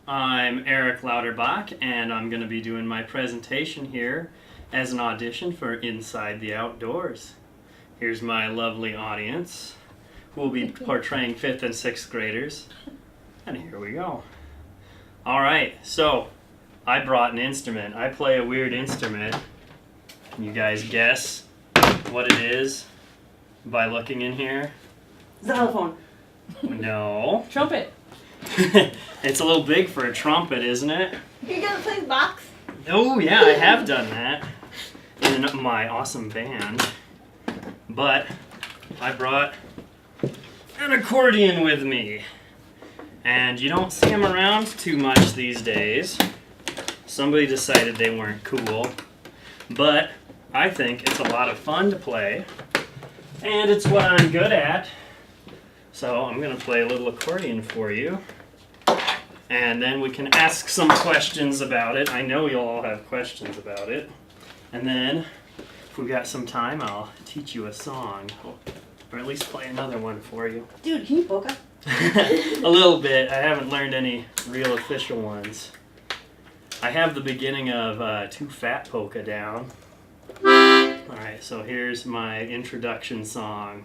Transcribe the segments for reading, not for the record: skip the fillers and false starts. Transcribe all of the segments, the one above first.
I'm Eric Lauterbach, and I'm going to be doing my presentation here as an audition for Inside the Outdoors. Here's my lovely audience, who will be portraying 5th and 6th graders. And here we go. Alright, so I brought an instrument. I play a weird instrument. Can you guys guess what it is by looking in here? Xylophone. No. Trumpet. It's a little big for a trumpet, isn't it? You gonna play the box? Oh yeah, I have done that in my awesome band. But I brought an accordion with me. And you don't see them around too much these days. Somebody decided they weren't cool. But I think it's a lot of fun to play. And it's what I'm good at. So I'm going to play a little accordion for you. And then we can ask some questions about it. I know you'll all have questions about it. And then, if we've got some time, I'll teach you a song. Or at least play another one for you. Dude, can you polka? A little bit. I haven't learned any real official ones. I have the beginning of Too Fat Polka down. Alright, so here's my introduction song.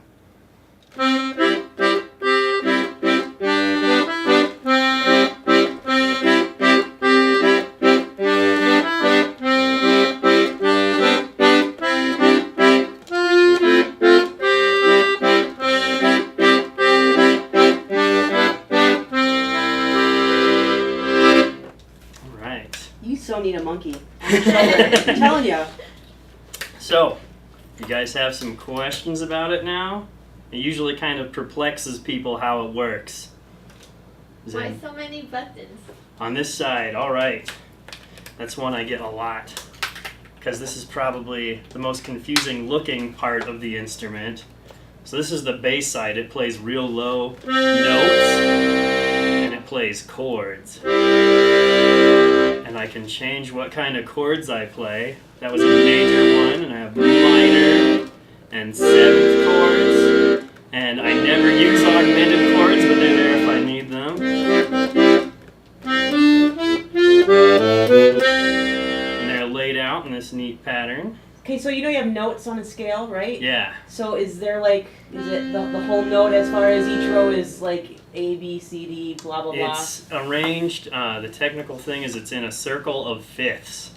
You so need a monkey on your shoulder. I'm telling you. So, you guys have some questions about it now? It usually kind of perplexes people how it works. Why so many buttons? On this side, alright. That's one I get a lot. Because this is probably the most confusing looking part of the instrument. So this is the bass side. It plays real low notes. And it plays chords. And I can change what kind of chords I play. That was a major one, and I have minor and 7th chords. And I never use augmented chords, but they're there if I need them. And they're laid out in this neat pattern. Okay, so you know you have notes on a scale, right? Yeah. So is there like, is it the whole note as far as each row is like A, B, C, D, blah, blah, blah? It's arranged, the technical thing is it's in a circle of fifths.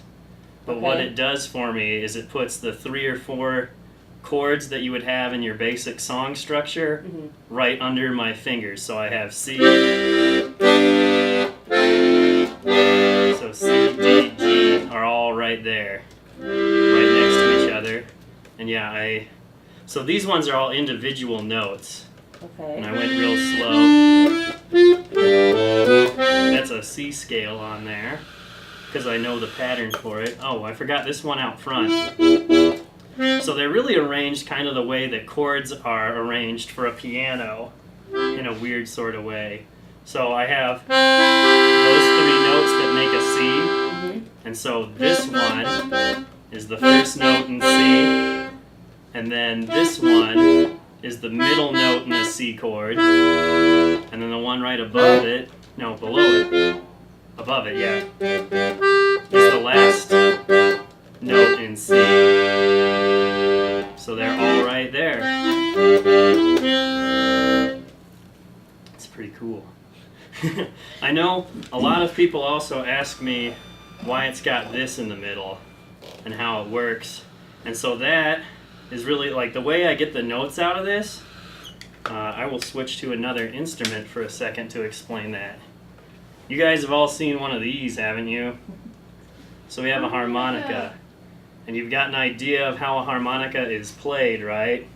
But what it does for me is it puts the 3 or 4 chords that you would have in your basic song structure right under my fingers. So I have C, so C, D, G are all right there, right next to each other. And yeah, so these ones are all individual notes. Okay. And I went real slow. That's a C scale on there, because I know the pattern for it. Oh, I forgot this one out front. So they're really arranged kind of the way that chords are arranged for a piano, in a weird sort of way. So I have those 3 notes that make a C, and so this one is the first note in C, and then this one is the middle note in the C chord, and then the one right above it, no, below it, above it, yeah, is the last note in C. So they're all right there. It's pretty cool. I know a lot of people also ask me why it's got this in the middle and how it works, and so that is really like the way I get the notes out of this. I will switch to another instrument for a second to explain that. You guys have all seen one of these, haven't you? So we have a harmonica. And you've got an idea of how a harmonica is played, right?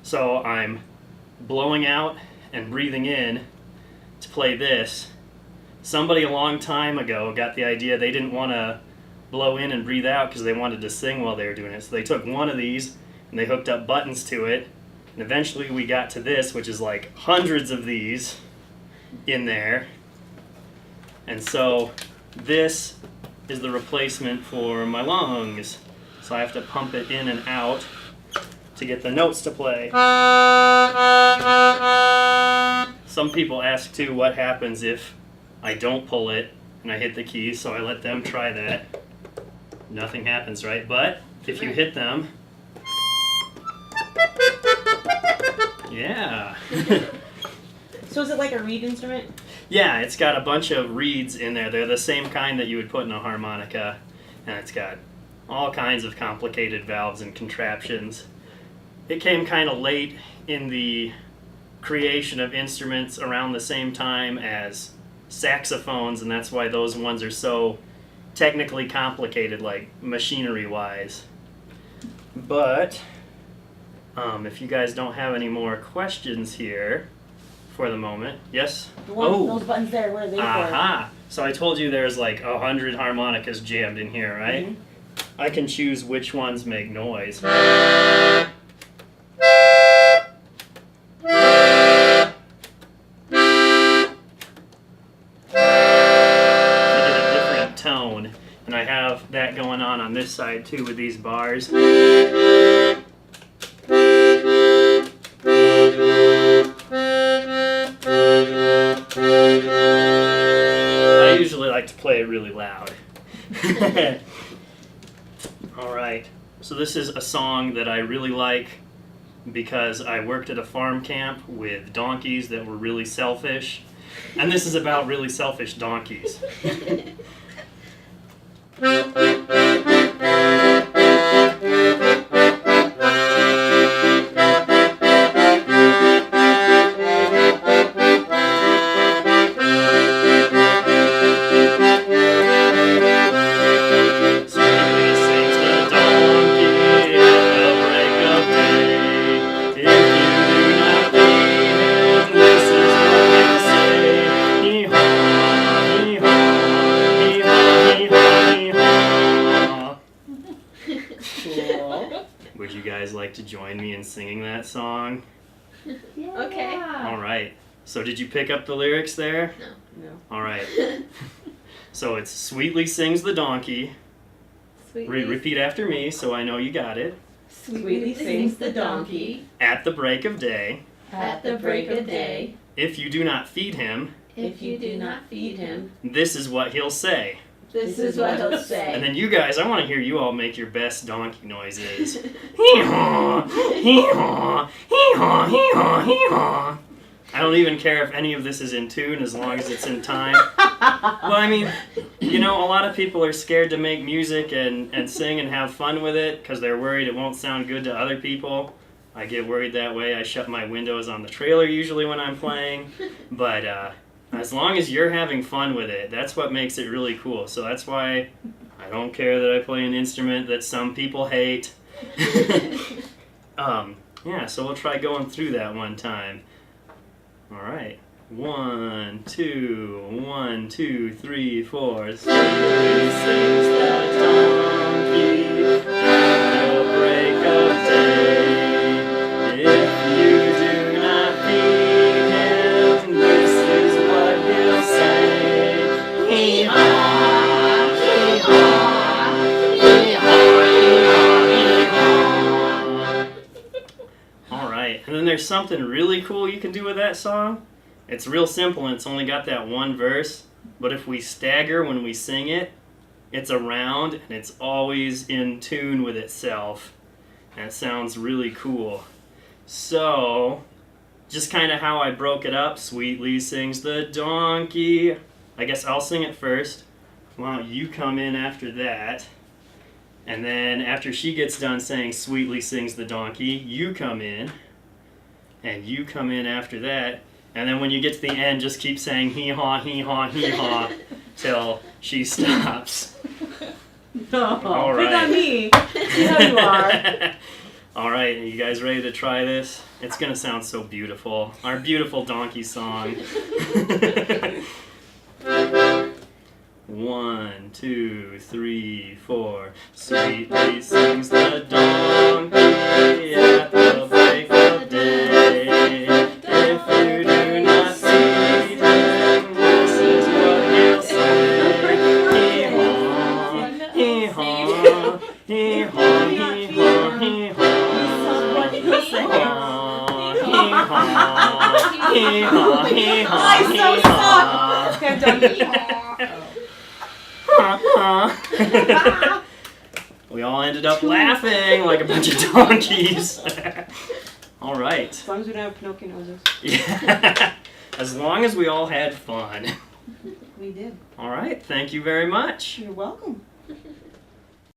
So I'm blowing out and breathing in to play this. Somebody a long time ago got the idea they didn't want to blow in and breathe out because they wanted to sing while they were doing it. So they took one of these and they hooked up buttons to it. And eventually we got to this, which is like hundreds of these in there. And so this is the replacement for my lungs. So I have to pump it in and out to get the notes to play. Some people ask too what happens if I don't pull it and I hit the keys, so I let them try that. Nothing happens, right? But if you hit them, yeah. So is it like a reed instrument? Yeah, it's got a bunch of reeds in there. They're the same kind that you would put in a harmonica, and it's got all kinds of complicated valves and contraptions. It came kind of late in the creation of instruments, around the same time as saxophones, and that's why those ones are so technically complicated, like machinery-wise. But if you guys don't have any more questions here for the moment, yes? Those buttons there, what are they for? Aha! So I told you there's like 100 harmonicas jammed in here, right? Mm-hmm. I can choose which ones make noise. Tone, and I have that going on this side too with these bars. I usually like to play it really loud. Alright, so this is a song that I really like because I worked at a farm camp with donkeys that were really selfish, and this is about really selfish donkeys. Would you guys like to join me in singing that song? Yeah. Okay. All right. So did you pick up the lyrics there? No. All right. So it's sweetly sings the donkey. Repeat after me so I know you got it. Sweetly sings the donkey. At the break of day. At the break of day. If you do not feed him. If you do not feed him. This is what he'll say. This is what he'll say. And then you guys, I want to hear you all make your best donkey noises. Hee-haw, hee-haw, hee-haw, hee-haw, hee-haw. I don't even care if any of this is in tune as long as it's in time. Well, I mean, you know, a lot of people are scared to make music and sing and have fun with it because they're worried it won't sound good to other people. I get worried that way. I shut my windows on the trailer usually when I'm playing. But as long as you're having fun with it, that's what makes it really cool. So that's why I don't care that I play an instrument that some people hate. Yeah, so we'll try going through that one time. All right. 1, 2, 1, 2, 3, 4. Sweetly sings the donkey at the break of day. If you do not feed him, this is what he'll say. Hee-haw, hee-haw, hee-haw, hee-haw. All right, and then there's something really cool you can do with that song. It's real simple and it's only got that one verse, but if we stagger when we sing it, it's a round and it's always in tune with itself. And it sounds really cool. So, just kind of how I broke it up, sweetly sings the donkey. I guess I'll sing it first. Why don't you come in after that? And then after she gets done saying sweetly sings the donkey, you come in. And you come in after that. And then when you get to the end, just keep saying hee-haw, hee-haw, hee-haw till she stops. No, all right. Pick on me. See how you are. All right, are you guys ready to try this? It's going to sound so beautiful. Our beautiful donkey song. 1, 2, 3, 4. Sweetly sings the donkey at the break of day. If you do not feed him, this is what he'll say. Hee-haw, hee-haw, hee-haw, hee-haw, hee-haw. haw, hee haw, I so hee haw. suck. Okay, I'm done. We all ended up laughing like a bunch of donkeys. All right. As long as we don't have Pinocchio noses. Yeah. As long as we all had fun. We did. All right. Thank you very much. You're welcome.